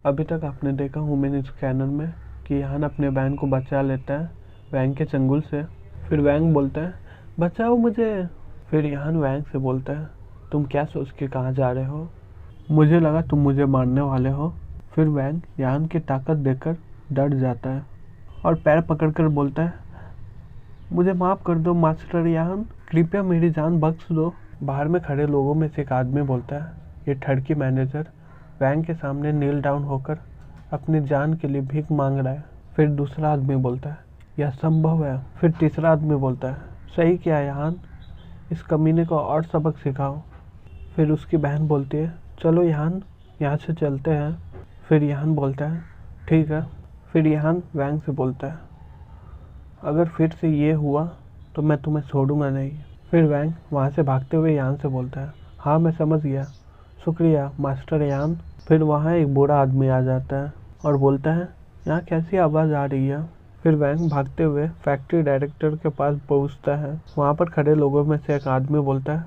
अभी तक आपने देखा वुमेन स्कैनर में कि यान अपने बहन को बचा लेता है वैंग के चंगुल से। फिर वैंग बोलता है बचाओ मुझे। फिर यान वैंग से बोलता है तुम क्या सोच के कहाँ जा रहे हो, मुझे लगा तुम मुझे मारने वाले हो। फिर वैंग यान की ताकत देखकर डर जाता है और पैर पकड़कर बोलता है मुझे माफ़ कर दो मास्टर यान, कृपया मेरी जान बख्श दो। बाहर में खड़े लोगों में से एक आदमी बोलता है ये ठड़की मैनेजर वैंग के सामने नील डाउन होकर अपनी जान के लिए भीख मांग रहा है। फिर दूसरा आदमी बोलता है यह संभव है। फिर तीसरा आदमी बोलता है सही किया यान, इस कमीने को और सबक सिखाओ। फिर उसकी बहन बोलती है चलो यान यहाँ से चलते हैं। फिर यान बोलता है ठीक है। फिर यान वैंग से बोलता है अगर फिर से ये हुआ तो मैं तुम्हें छोड़ूंगा नहीं। फिर वैंग वहाँ से भागते हुए यान से बोलता है हाँ मैं समझ गया, शुक्रिया मास्टर यान। फिर वहाँ एक बूढ़ा आदमी आ जाता है और बोलता है यहाँ कैसी आवाज़ आ रही है। फिर वैंग भागते हुए फैक्ट्री डायरेक्टर के पास पहुँचता है। वहाँ पर खड़े लोगों में से एक आदमी बोलता है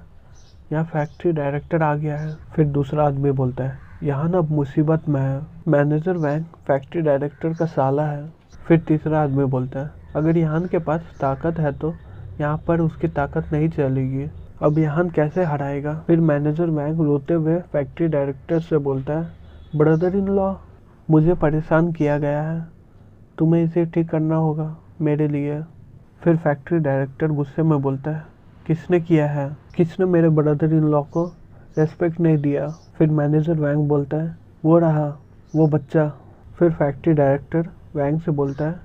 यहाँ फैक्ट्री डायरेक्टर आ गया है। फिर दूसरा आदमी बोलता है यहाँ अब मुसीबत में है, मैनेजर वैंग फैक्ट्री डायरेक्टर का साला है। फिर तीसरा आदमी बोलता है अगर यहाँ के पास ताकत है तो यहाँ पर उसकी ताकत नहीं चलेगी, अब यहाँ कैसे हराएगा। फिर मैनेजर वैंग रोते हुए फैक्ट्री डायरेक्टर से बोलता है ब्रदर इन लॉ मुझे परेशान किया गया है, तुम्हें इसे ठीक करना होगा मेरे लिए। फिर फैक्ट्री डायरेक्टर गुस्से में बोलता है किसने किया है, किसने मेरे ब्रदर इन लॉ को रेस्पेक्ट नहीं दिया। फिर मैनेजर वैंग बोलता है वो रहा वो बच्चा। फिर फैक्ट्री डायरेक्टर वैंग से बोलता है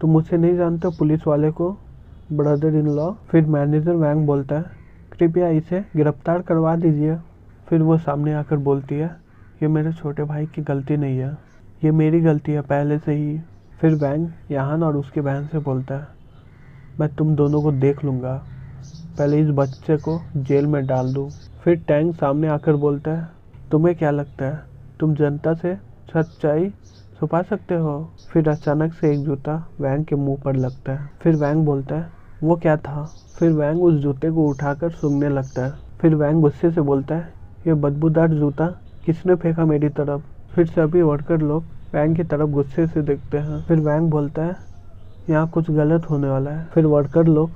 तुम मुझसे नहीं जानते पुलिस वाले को ब्रदर इन लॉ। फिर मैनेजर वैंग बोलता है कृपया इसे गिरफ्तार करवा दीजिए। फिर वो सामने आकर बोलती है ये मेरे छोटे भाई की गलती नहीं है, ये मेरी गलती है पहले से ही। फिर वैंग यान और उसकी बहन से बोलता है मैं तुम दोनों को देख लूँगा, पहले इस बच्चे को जेल में डाल दूँ। फिर टैंक सामने आकर बोलता है तुम्हें क्या लगता है तुम जनता से सच्चाई छुपा सकते हो। फिर अचानक से एक जूता वैंग के मुंह पर लगता है। फिर वैंग बोलता है वो क्या था। फिर वैंग उस जूते को उठाकर सूंघने लगता है। फिर वैंग गुस्से से बोलता है ये बदबूदार जूता किसने फेंका मेरी तरफ। फिर सभी वर्कर लोग वैंग की तरफ गुस्से से देखते हैं। फिर वैंग बोलता है यहाँ कुछ गलत होने वाला है। फिर वर्कर लोग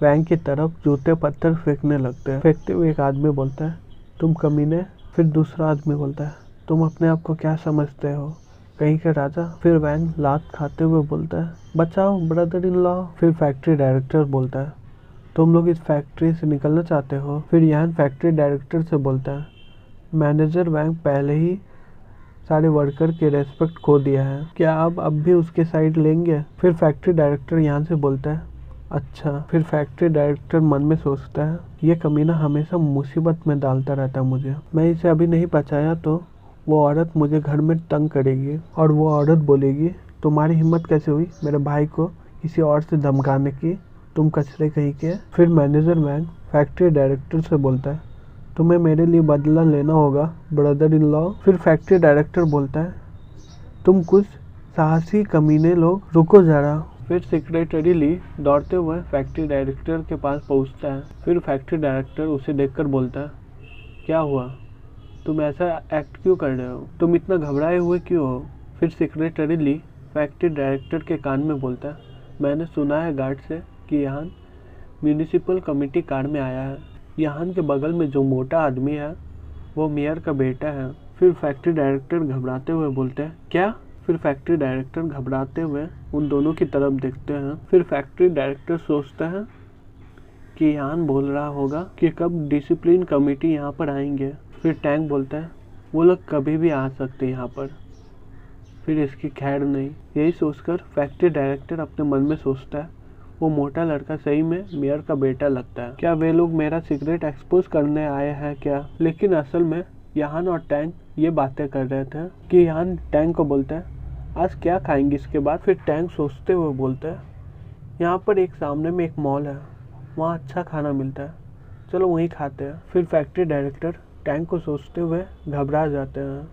वैंग की तरफ जूते पत्थर फेंकने लगते हैं। फेंकते हुए एक आदमी बोलता है तुम कमीने। फिर दूसरा आदमी बोलता है तुम अपने आप को क्या समझते हो, कहीं के राजा। फिर वैंग लात खाते हुए बोलता है बचाओ ब्रदर इन लॉ। फिर फैक्ट्री डायरेक्टर बोलता है तुम लोग इस फैक्ट्री से निकलना चाहते हो। फिर यहाँ फैक्ट्री डायरेक्टर से बोलता है मैनेजर वैंग पहले ही सारे वर्कर के रेस्पेक्ट खो दिया है, क्या आप अब भी उसके साइड लेंगे। फिर फैक्ट्री डायरेक्टर यहाँ से बोलता है अच्छा। फिर फैक्ट्री डायरेक्टर मन में सोचता है ये कमीना हमेशा मुसीबत में डालता रहता है मुझे, मैं इसे अभी नहीं बचाया तो वो औरत मुझे घर में तंग करेगी और वो औरत बोलेगी तुम्हारी हिम्मत कैसे हुई मेरे भाई को किसी और से धमकाने की, तुम कचरे कहीं के। फिर मैनेजर वैंग फैक्ट्री डायरेक्टर से बोलता है तुम्हें मेरे लिए बदला लेना होगा ब्रदर इन लॉ। फिर फैक्ट्री डायरेक्टर बोलता है तुम कुछ साहसी कमीने लोग, रुको जरा। फिर सेक्रेटरी ली दौड़ते हुए फैक्ट्री डायरेक्टर के पास पहुंचता है। फिर फैक्ट्री डायरेक्टर उसे देखकर बोलता है क्या हुआ, तुम ऐसा एक्ट क्यों कर रहे हो, तुम इतना घबराए हुए क्यों हो। फिर सेक्रेटरी ली फैक्ट्री डायरेक्टर के कान में बोलता है मैंने सुना है गार्ड से कि यहाँ म्यूनिसिपल कमेटी कार में आया है, यहाँ के बगल में जो मोटा आदमी है वो मेयर का बेटा है। फिर फैक्ट्री डायरेक्टर घबराते हुए बोलते हैं क्या। फिर फैक्ट्री डायरेक्टर घबराते हुए उन दोनों की तरफ देखते हैं। फिर फैक्ट्री डायरेक्टर सोचता है कि यान बोल रहा होगा कि कब डिसिप्लिन कमेटी यहाँ पर आएंगे। फिर टैंक बोलता है वो लोग कभी भी आ सकते हैं यहाँ पर, फिर इसकी खैर नहीं। यही सोचकर फैक्ट्री डायरेक्टर अपने मन में सोचता है वो मोटा लड़का सही में मेयर का बेटा लगता है, क्या वे लोग मेरा सीक्रेट एक्सपोज करने आए हैं क्या। लेकिन असल में यान और टैंक ये बातें कर रहे थे कि यान टैंक को बोलता है आज क्या खाएंगे इसके बाद। फिर टैंक सोचते हुए बोलता है यहाँ पर एक सामने में एक मॉल है, वहाँ अच्छा खाना मिलता है, चलो वहीं खाते हैं। फिर फैक्ट्री डायरेक्टर टैंक को सोचते हुए घबरा जाते हैं।